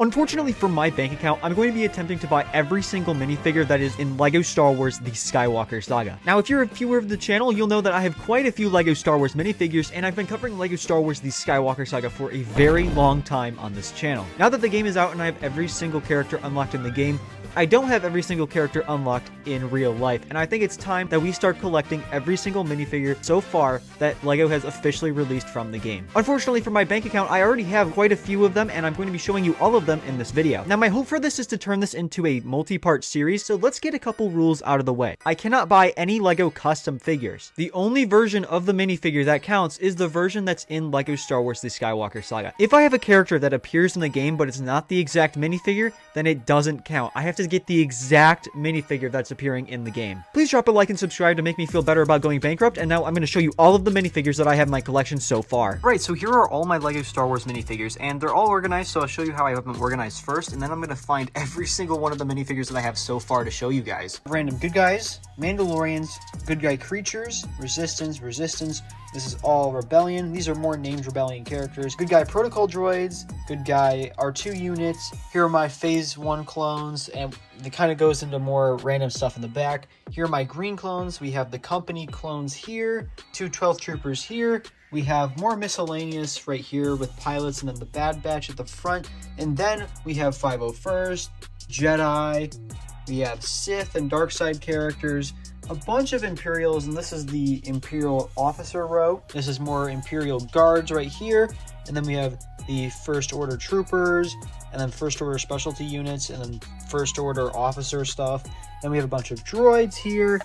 Unfortunately for my bank account, I'm going to be attempting to buy every single minifigure that is in LEGO Star Wars The Skywalker Saga. Now, if you're a viewer of the channel, you'll know that I have quite a few LEGO Star Wars minifigures, and I've been covering LEGO Star Wars The Skywalker Saga for a very long time on this channel. Now that the game is out and I have every single character unlocked in the game, I don't have every single character unlocked in real life, and I think it's time that we start collecting every single minifigure so far that LEGO has officially released from the game. Unfortunately for my bank account, I already have quite a few of them, and I'm going to be showing you all of them in this video. Now, my hope for this is to turn this into a multi-part series, so let's get a couple rules out of the way. I cannot buy any LEGO custom figures. The only version of the minifigure that counts is the version that's in LEGO Star Wars The Skywalker Saga. If I have a character that appears in the game, but it's not the exact minifigure, then it doesn't count. I have to get the exact minifigure that's appearing in the game. Please drop a like and subscribe to make me feel better about going bankrupt, and now I'm going to show you all of the minifigures that I have in my collection so far. Right, so here are all my LEGO Star Wars minifigures, and they're all organized, so I'll show you how I have them organized first, and then I'm going to find every single one of the minifigures that I have so far to show you guys. Random good guys, Mandalorians, good guy creatures, resistance, this is all Rebellion. These are more named Rebellion characters. Good guy protocol droids, good guy R2 units. Here are my phase 1 clones, and it kind of goes into more random stuff in the back. Here are my green clones. We have the company clones here, 2 12th troopers here. We have more miscellaneous right here with pilots, and then the Bad Batch at the front. And then we have 501st, Jedi, we have Sith and Dark Side characters, a bunch of Imperials, and this is the Imperial officer row. This is more Imperial guards right here, and then we have the First Order troopers, and then First Order specialty units, and then First Order officer stuff. Then we have a bunch of droids here,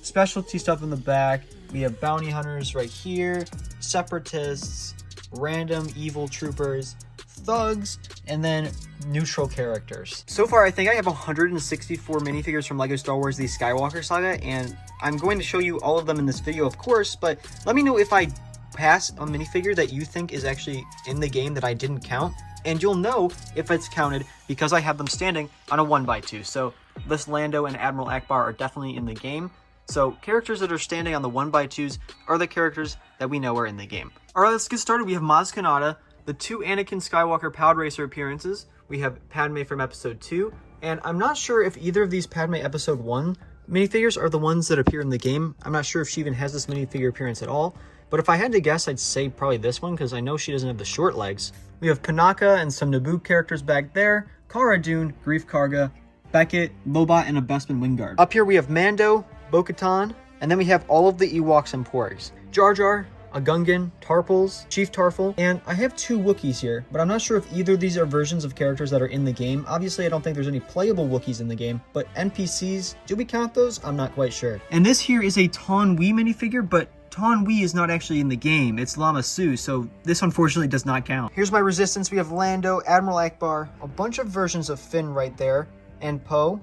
specialty stuff in the back. We have bounty hunters right here, separatists, random evil troopers, thugs, and then neutral characters. So far, I think I have 164 minifigures from LEGO Star Wars The Skywalker Saga, and I'm going to show you all of them in this video, of course, but let me know if I pass a minifigure that you think is actually in the game that I didn't count, and you'll know if it's counted because I have them standing on a 1x2. So this Lando and Admiral Akbar are definitely in the game. So characters that are standing on the 1x2s are the characters that we know are in the game. Alright, let's get started. We have Maz Kanata, the 2 Anakin Skywalker Pod Racer appearances. We have Padme from Episode 2, and I'm not sure if either of these Padme Episode 1 minifigures are the ones that appear in the game. I'm not sure if she even has this minifigure appearance at all, but if I had to guess, I'd say probably this one, because I know she doesn't have the short legs. We have Panaka and some Naboo characters back there, Cara Dune, Greef Karga, Beckett, Lobot, and a Bespin Wingguard. Up here we have Mando, Bo-Katan, and then we have all of the Ewoks and Porgs. Jar Jar, a Gungan, Tarpals, Chief Tarful, and I have 2 Wookiees here, but I'm not sure if either of these are versions of characters that are in the game. Obviously, I don't think there's any playable Wookiees in the game, but NPCs, do we count those? I'm not quite sure. And this here is a Taun We minifigure, but Taun We is not actually in the game. It's Lama Su, so this unfortunately does not count. Here's my resistance. We have Lando, Admiral Akbar, a bunch of versions of Finn right there, and Poe,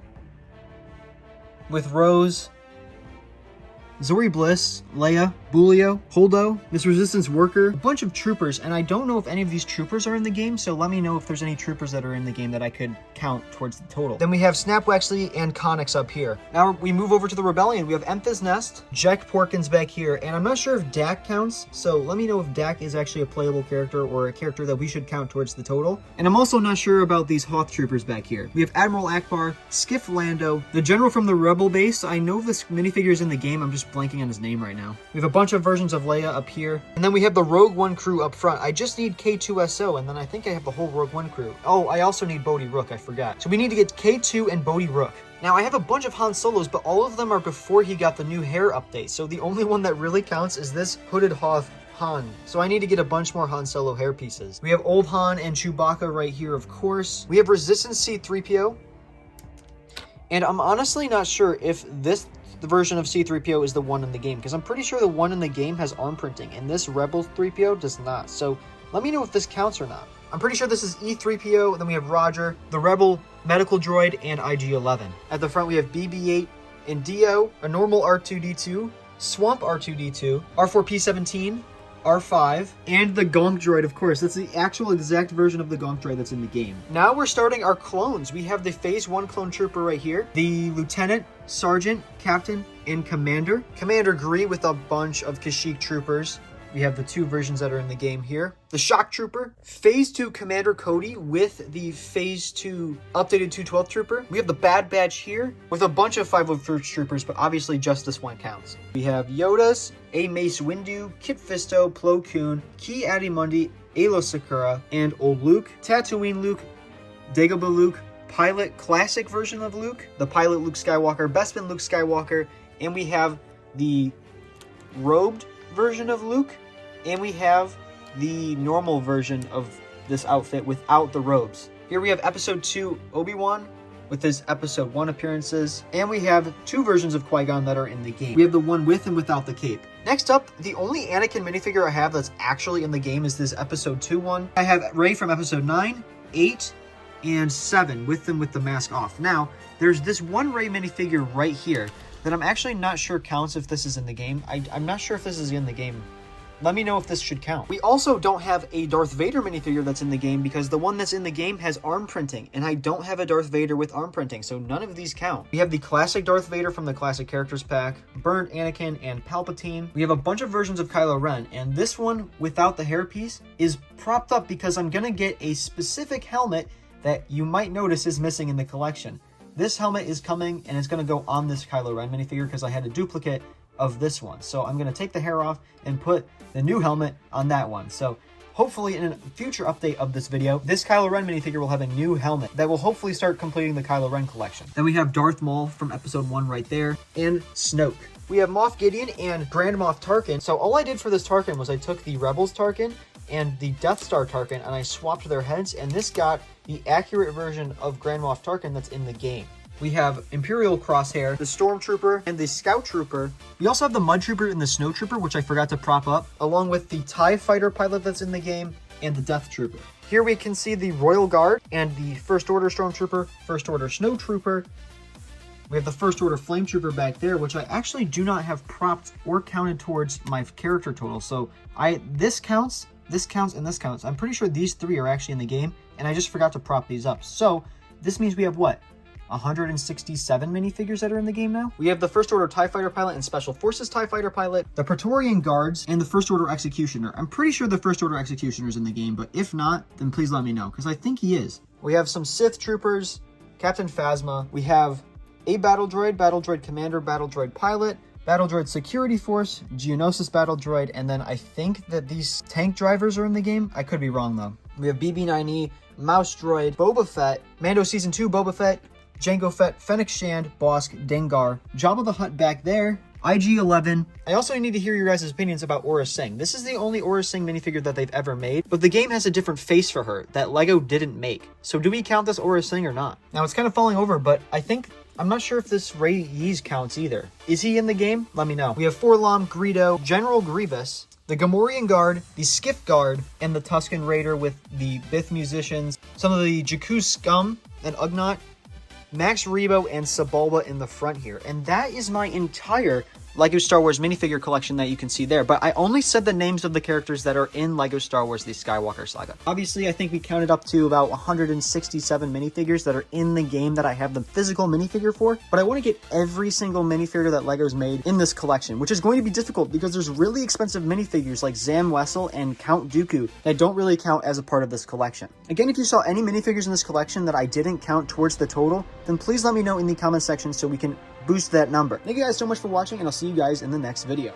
with Rose, Zori Bliss, Leia, Bulio, Holdo, this Resistance Worker, a bunch of troopers, and I don't know if any of these troopers are in the game, so let me know if there's any troopers that are in the game that I could count towards the total. Then we have Snap Wexley and Connix up here. Now we move over to the Rebellion. We have Emphas Nest, Jack Porkins back here, and I'm not sure if Dak counts, so let me know if Dak is actually a playable character or a character that we should count towards the total. And I'm also not sure about these Hoth troopers back here. We have Admiral Akbar, Skiff Lando, the General from the Rebel base. I know this minifigure is in the game, I'm just blanking on his name right now. We have a bunch of versions of Leia up here, and then we have the Rogue One crew up front. I just need K2SO, and then I think I have the whole Rogue One crew. Oh, I also need Bodhi Rook, I forgot. So we need to get K2 and Bodhi Rook. Now, I have a bunch of Han Solos, but all of them are before he got the new hair update, so the only one that really counts is this Hooded Hoth Han. So I need to get a bunch more Han Solo hair pieces. We have Old Han and Chewbacca right here, of course. We have Resistance C-3PO, and I'm honestly not sure if the version of C-3PO is the one in the game, because I'm pretty sure the one in the game has arm printing, and this Rebel 3PO does not. So let me know if this counts or not. I'm pretty sure this is E-3PO, and then we have Roger, the Rebel medical droid, and IG-11. At the front we have BB-8 and Dio, a normal R2-D2, Swamp R2-D2, R4-P17, R5, and the Gonk droid, of course. That's the actual exact version of the Gonk droid that's in the game. Now we're starting our clones. We have the Phase 1 clone trooper right here, the Lieutenant, Sergeant, Captain, and Commander. Commander Gree with a bunch of Kashyyyk troopers. We have the 2 versions that are in the game here. The Shock Trooper, Phase 2 Commander Cody with the Phase 2 updated 212th Trooper. We have the Bad Batch here with a bunch of 501st Troopers, but obviously just this one counts. We have Yoda's, A Mace Windu, Kit Fisto, Plo Koon, Ki Adimundi, Aayla Secura, and Old Luke, Tatooine Luke, Dagobah Luke, Pilot Classic version of Luke, the Pilot Luke Skywalker, Bespin Luke Skywalker, and we have the robed version of Luke, and we have the normal version of this outfit without the robes. Here we have Episode 2 Obi-Wan with his Episode 1 appearances, and we have 2 versions of Qui-Gon that are in the game. We have the one with and without the cape. Next up, the only Anakin minifigure I have that's actually in the game is this Episode 2 one. I have Rey from Episode 9, 8, and 7 with them with the mask off. Now, there's this one Rey minifigure right here that I'm actually not sure counts if this is in the game. I'm not sure if this is in the game. Let me know if this should count. We also don't have a Darth Vader minifigure that's in the game because the one that's in the game has arm printing, and I don't have a Darth Vader with arm printing, so none of these count. We have the classic Darth Vader from the Classic Characters Pack, Burnt Anakin, and Palpatine. We have a bunch of versions of Kylo Ren, and this one without the hairpiece is propped up because I'm gonna get a specific helmet that you might notice is missing in the collection. This helmet is coming, and it's gonna go on this Kylo Ren minifigure because I had a duplicate of this one. So I'm going to take the hair off and put the new helmet on that one. So hopefully in a future update of this video, this Kylo Ren minifigure will have a new helmet that will hopefully start completing the Kylo Ren collection. Then we have Darth Maul from Episode 1 right there, and Snoke. We have Moff Gideon and Grand Moff Tarkin. So all I did for this Tarkin was I took the Rebels Tarkin and the Death Star Tarkin and I swapped their heads, and this got the accurate version of Grand Moff Tarkin that's in the game. We have Imperial Crosshair, the Stormtrooper, and the Scout Trooper. We also have the Mud Trooper and the Snow Trooper, which I forgot to prop up, along with the TIE Fighter pilot that's in the game, and the Death Trooper. Here we can see the Royal Guard, and the First Order Stormtrooper, First Order Snow Trooper. We have the First Order Flame Trooper back there, which I actually do not have propped or counted towards my character total. So this counts, and this counts. I'm pretty sure these 3 are actually in the game, and I just forgot to prop these up. So this means we have what? 167 minifigures that are in the game now. We have the First Order TIE Fighter Pilot and Special Forces TIE Fighter Pilot, the Praetorian Guards, and the First Order Executioner. I'm pretty sure the First Order Executioner is in the game, but if not, then please let me know, because I think he is. We have some Sith Troopers, Captain Phasma. We have a Battle Droid Commander, Battle Droid Pilot, Battle Droid Security Force, Geonosis Battle Droid, and then I think that these tank drivers are in the game. I could be wrong, though. We have BB-9E, Mouse Droid, Boba Fett, Mando Season 2 Boba Fett, Jango Fett, Fennec Shand, Bossk, Dengar, Jabba the Hutt back there, IG-11. I also need to hear your guys' opinions about Aurra Sing. This is the only Aurra Sing minifigure that they've ever made, but the game has a different face for her that LEGO didn't make. So do we count this Aurra Sing or not? Now it's kind of falling over, but I'm not sure if this Rey Yeez counts either. Is he in the game? Let me know. We have Forlom, Greedo, General Grievous, the Gamorrean Guard, the Skiff Guard, and the Tusken Raider with the Bith musicians, some of the Jakku Scum and Ugnaught, Max Rebo, and Sebulba in the front here. And that is my entire LEGO Star Wars minifigure collection that you can see there. But I only said the names of the characters that are in LEGO Star Wars The Skywalker Saga. Obviously, I think we counted up to about 167 minifigures that are in the game that I have the physical minifigure for. But I want to get every single minifigure that LEGO's made in this collection, which is going to be difficult because there's really expensive minifigures like Zam Wesell and Count Dooku that don't really count as a part of this collection. Again, if you saw any minifigures in this collection that I didn't count towards the total, then please let me know in the comment section so we can boost that number. Thank you guys so much for watching, and I'll see you guys in the next video.